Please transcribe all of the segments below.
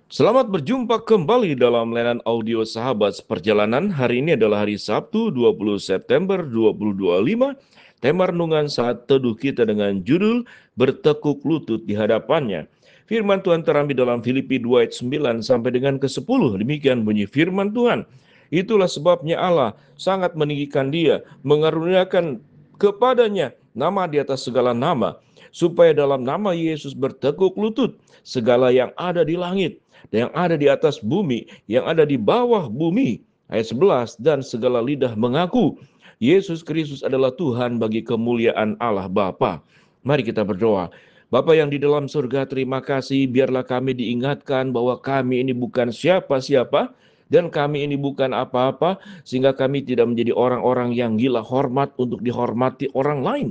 Selamat berjumpa kembali dalam layanan audio Sahabat Perjalanan. Hari ini adalah hari Sabtu 20 September 2025. Tema renungan saat teduh kita dengan judul Bertekuk Lutut di Hadapannya. Firman Tuhan terambil dalam Filipi 2 ayat 9 sampai dengan ke-10. Demikian bunyi firman Tuhan. Itulah sebabnya Allah sangat meninggikan dia, mengaruniakan kepadanya nama di atas segala nama, supaya dalam nama Yesus bertekuk lutut segala yang ada di langit, yang ada di atas bumi, yang ada di bawah bumi. Ayat 11, dan segala lidah mengaku Yesus Kristus adalah Tuhan bagi kemuliaan Allah Bapa. Mari kita berdoa. Bapa yang di dalam surga, terima kasih, biarlah kami diingatkan bahwa kami ini bukan siapa-siapa, dan kami ini bukan apa-apa, sehingga kami tidak menjadi orang-orang yang gila hormat untuk dihormati orang lain.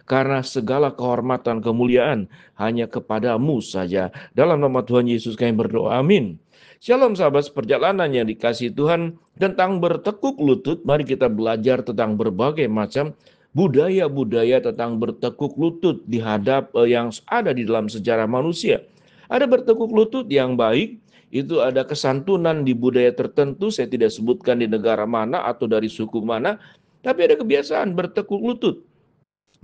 Karena segala kehormatan kemuliaan hanya kepadamu saja. Dalam nama Tuhan Yesus kami berdoa, amin. Shalom sahabat perjalanan yang dikasihi Tuhan. Tentang bertekuk lutut, mari kita belajar tentang berbagai macam budaya-budaya tentang bertekuk lutut di hadap yang ada di dalam sejarah manusia. Ada bertekuk lutut yang baik, itu ada kesantunan di budaya tertentu, saya tidak sebutkan di negara mana atau dari suku mana, tapi ada kebiasaan bertekuk lutut.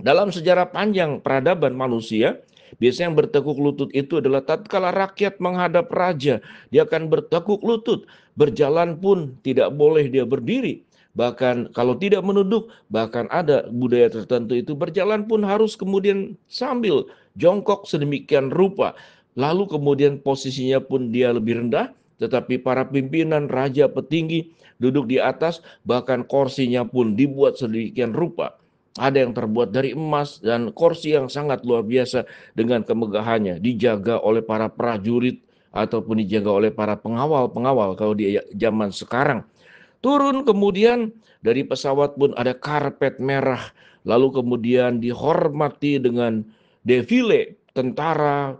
Dalam sejarah panjang peradaban manusia, biasanya yang bertekuk lutut itu adalah tatkala rakyat menghadap raja, dia akan bertekuk lutut, berjalan pun tidak boleh dia berdiri. Bahkan kalau tidak menunduk, bahkan ada budaya tertentu itu berjalan pun harus kemudian sambil jongkok sedemikian rupa. Lalu kemudian posisinya pun dia lebih rendah, tetapi para pimpinan, raja, petinggi duduk di atas, bahkan kursinya pun dibuat sedemikian rupa. Ada yang terbuat dari emas dan kursi yang sangat luar biasa dengan kemegahannya, dijaga oleh para prajurit ataupun dijaga oleh para pengawal-pengawal kalau di zaman sekarang. Turun kemudian dari pesawat pun ada karpet merah, lalu kemudian dihormati dengan defile tentara,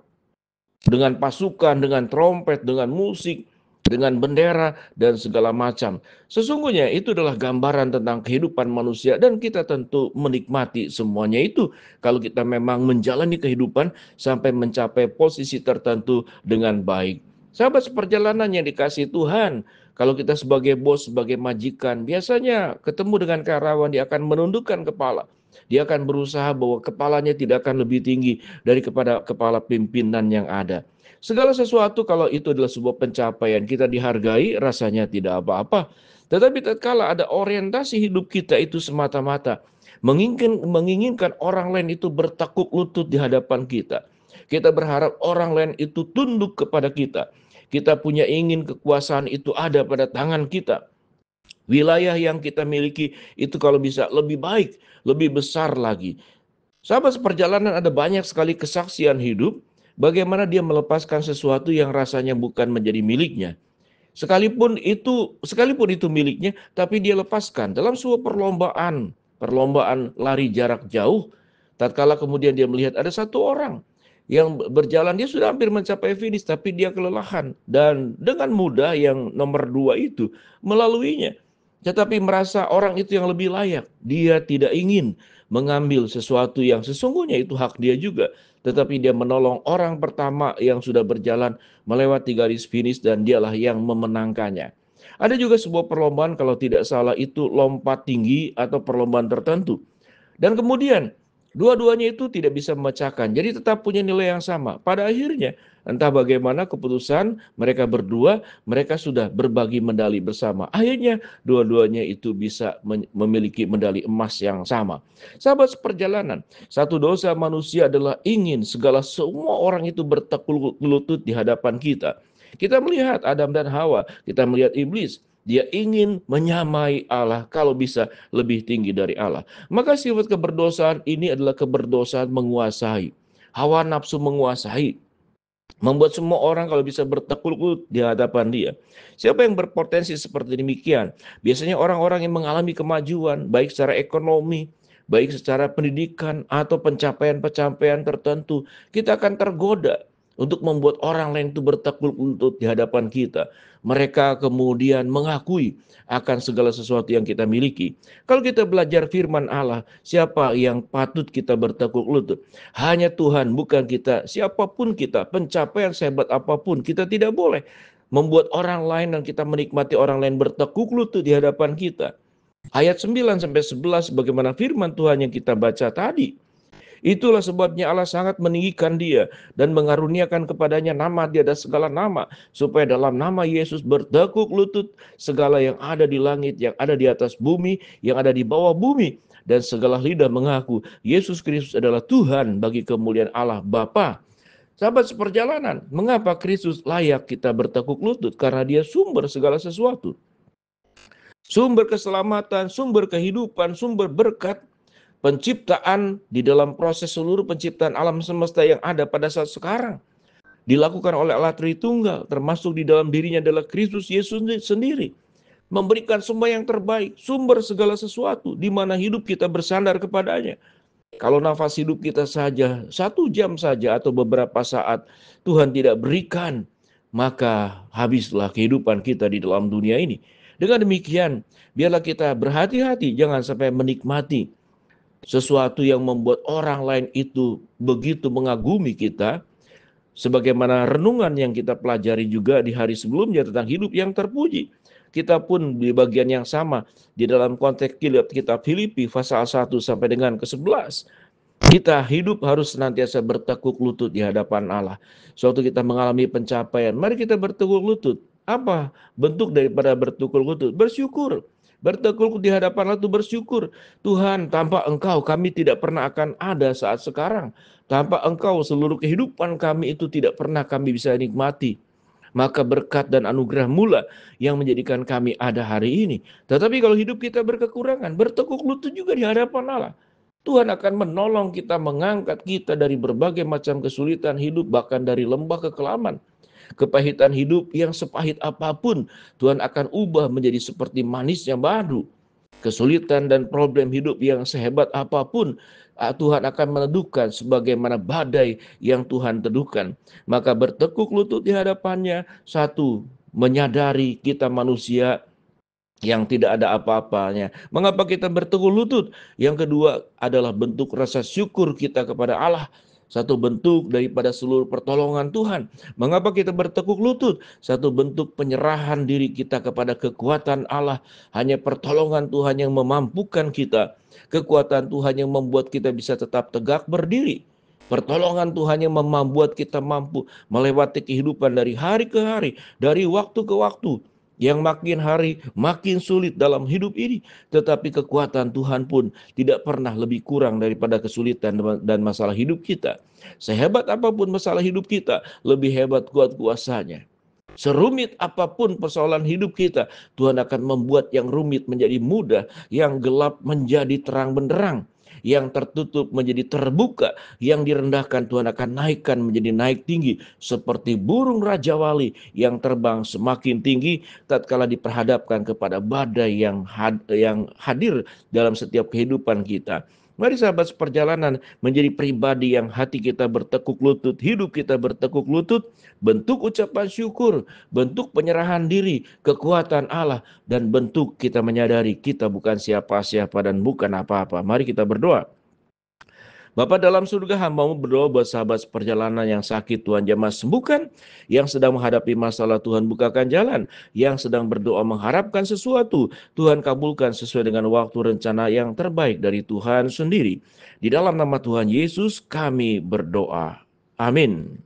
dengan pasukan, dengan trompet, dengan musik, dengan bendera, dan segala macam. Sesungguhnya itu adalah gambaran tentang kehidupan manusia, dan kita tentu menikmati semuanya itu kalau kita memang menjalani kehidupan sampai mencapai posisi tertentu dengan baik. Sahabat seperjalanan yang dikasihi Tuhan, kalau kita sebagai bos, sebagai majikan, biasanya ketemu dengan karyawan, dia akan menundukkan kepala. Dia akan berusaha bahwa kepalanya tidak akan lebih tinggi dari kepada kepala pimpinan yang ada. Segala sesuatu kalau itu adalah sebuah pencapaian, kita dihargai, rasanya tidak apa-apa. Tetapi tatkala ada orientasi hidup kita itu semata-mata menginginkan orang lain itu bertekuk lutut di hadapan kita. Kita berharap orang lain itu tunduk kepada kita. Kita punya ingin kekuasaan itu ada pada tangan kita. Wilayah yang kita miliki itu kalau bisa lebih baik, lebih besar lagi. Sahabat seperjalanan, ada banyak sekali kesaksian hidup bagaimana dia melepaskan sesuatu yang rasanya bukan menjadi miliknya. Sekalipun itu miliknya, tapi dia lepaskan dalam sebuah perlombaan lari jarak jauh. Tatkala kemudian dia melihat ada satu orang yang berjalan, dia sudah hampir mencapai finish, tapi dia kelelahan. Dan dengan mudah yang nomor 2 itu melaluinya. Tetapi merasa orang itu yang lebih layak. Dia tidak ingin mengambil sesuatu yang sesungguhnya itu hak dia juga. Tetapi dia menolong orang pertama yang sudah berjalan melewati garis finish dan dialah yang memenangkannya. Ada juga sebuah perlombaan kalau tidak salah itu lompat tinggi atau perlombaan tertentu. Dan kemudian dua-duanya itu tidak bisa memecahkan. Jadi tetap punya nilai yang sama. Pada akhirnya entah bagaimana keputusan mereka berdua, mereka sudah berbagi medali bersama. Akhirnya dua-duanya itu bisa memiliki medali emas yang sama. Sahabat seperjalanan, satu dosa manusia adalah ingin semua orang itu bertekuk lutut di hadapan kita. Kita melihat Adam dan Hawa, kita melihat iblis. Dia ingin menyamai Allah, kalau bisa lebih tinggi dari Allah. Maka sifat keberdosaan ini adalah keberdosaan menguasai. Hawa nafsu menguasai. Membuat semua orang kalau bisa bertekuk lutut di hadapan dia. Siapa yang berpotensi seperti demikian? Biasanya orang-orang yang mengalami kemajuan, baik secara ekonomi, baik secara pendidikan, atau pencapaian-pencapaian tertentu. Kita akan tergoda. untuk membuat orang lain itu bertekuk lutut di hadapan kita. Mereka kemudian mengakui akan segala sesuatu yang kita miliki. Kalau kita belajar firman Allah, siapa yang patut kita bertekuk lutut? Hanya Tuhan, bukan kita. Siapapun kita, pencapaian sehebat apapun, kita tidak boleh membuat orang lain dan kita menikmati orang lain bertekuk lutut di hadapan kita. Ayat 9-11 bagaimana firman Tuhan yang kita baca tadi. Itulah sebabnya Allah sangat meninggikan dia dan mengaruniakan kepadanya nama di atas segala nama, supaya dalam nama Yesus bertekuk lutut segala yang ada di langit, yang ada di atas bumi, yang ada di bawah bumi, dan segala lidah mengaku Yesus Kristus adalah Tuhan bagi kemuliaan Allah Bapa. Sahabat seperjalanan, mengapa Kristus layak kita bertekuk lutut? Karena dia sumber segala sesuatu. Sumber keselamatan, sumber kehidupan, sumber berkat, penciptaan di dalam proses seluruh penciptaan alam semesta yang ada pada saat sekarang dilakukan oleh Allah Tritunggal, termasuk di dalam dirinya adalah Kristus Yesus sendiri, memberikan semua yang terbaik, sumber segala sesuatu, di mana hidup kita bersandar kepadanya. Kalau nafas hidup kita saja 1 jam saja atau beberapa saat Tuhan tidak berikan, maka habislah kehidupan kita di dalam dunia ini. Dengan demikian, biarlah kita berhati-hati, jangan sampai menikmati sesuatu yang membuat orang lain itu begitu mengagumi kita, sebagaimana renungan yang kita pelajari juga di hari sebelumnya tentang hidup yang terpuji. Kita pun di bagian yang sama di dalam konteks kitab Filipi pasal 1 sampai dengan ke-11. Kita hidup harus senantiasa bertekuk lutut di hadapan Allah. Suatu kita mengalami pencapaian, mari kita bertekuk lutut. Apa bentuk daripada bertekuk lutut? Bersyukur. Bertekuk lutut di hadapan Allah itu bersyukur. Tuhan, tanpa Engkau kami tidak pernah akan ada saat sekarang. Tanpa Engkau seluruh kehidupan kami itu tidak pernah kami bisa nikmati. Maka berkat dan anugerah mula yang menjadikan kami ada hari ini. Tetapi kalau hidup kita berkekurangan, bertekuk lutut juga di hadapan Allah. Tuhan akan menolong kita, mengangkat kita dari berbagai macam kesulitan hidup, bahkan dari lembah kekelaman. Kepahitan hidup yang sepahit apapun, Tuhan akan ubah menjadi seperti manisnya madu. Kesulitan dan problem hidup yang sehebat apapun, Tuhan akan meneduhkan sebagaimana badai yang Tuhan teduhkan. Maka bertekuk lutut di hadapannya, satu, menyadari kita manusia yang tidak ada apa-apanya. Mengapa kita bertekuk lutut? Yang kedua adalah bentuk rasa syukur kita kepada Allah. Satu bentuk daripada seluruh pertolongan Tuhan. Mengapa kita bertekuk lutut? Satu bentuk penyerahan diri kita kepada kekuatan Allah. Hanya pertolongan Tuhan yang memampukan kita. Kekuatan Tuhan yang membuat kita bisa tetap tegak berdiri. Pertolongan Tuhan yang membuat kita mampu melewati kehidupan dari hari ke hari, dari waktu ke waktu. Yang makin hari makin sulit dalam hidup ini, tetapi kekuatan Tuhan pun tidak pernah lebih kurang daripada kesulitan dan masalah hidup kita. Sehebat apapun masalah hidup kita, lebih hebat kuat kuasanya. Serumit apapun persoalan hidup kita, Tuhan akan membuat yang rumit menjadi mudah, yang gelap menjadi terang benderang, yang tertutup menjadi terbuka, yang direndahkan Tuhan akan naikkan menjadi naik tinggi, seperti burung Raja Wali yang terbang semakin tinggi tatkala diperhadapkan kepada badai yang hadir dalam setiap kehidupan kita. Mari sahabat seperjalanan menjadi pribadi yang hati kita bertekuk lutut, hidup kita bertekuk lutut, bentuk ucapan syukur, bentuk penyerahan diri, kekuatan Allah, dan bentuk kita menyadari kita bukan siapa-siapa dan bukan apa-apa. Mari kita berdoa. Bapa dalam surga, hamba-Mu berdoa buat sahabat seperjalanan yang sakit, Tuhan jamah sembuhkan, yang sedang menghadapi masalah, Tuhan bukakan jalan, yang sedang berdoa mengharapkan sesuatu, Tuhan kabulkan sesuai dengan waktu rencana yang terbaik dari Tuhan sendiri. Di dalam nama Tuhan Yesus kami berdoa. Amin.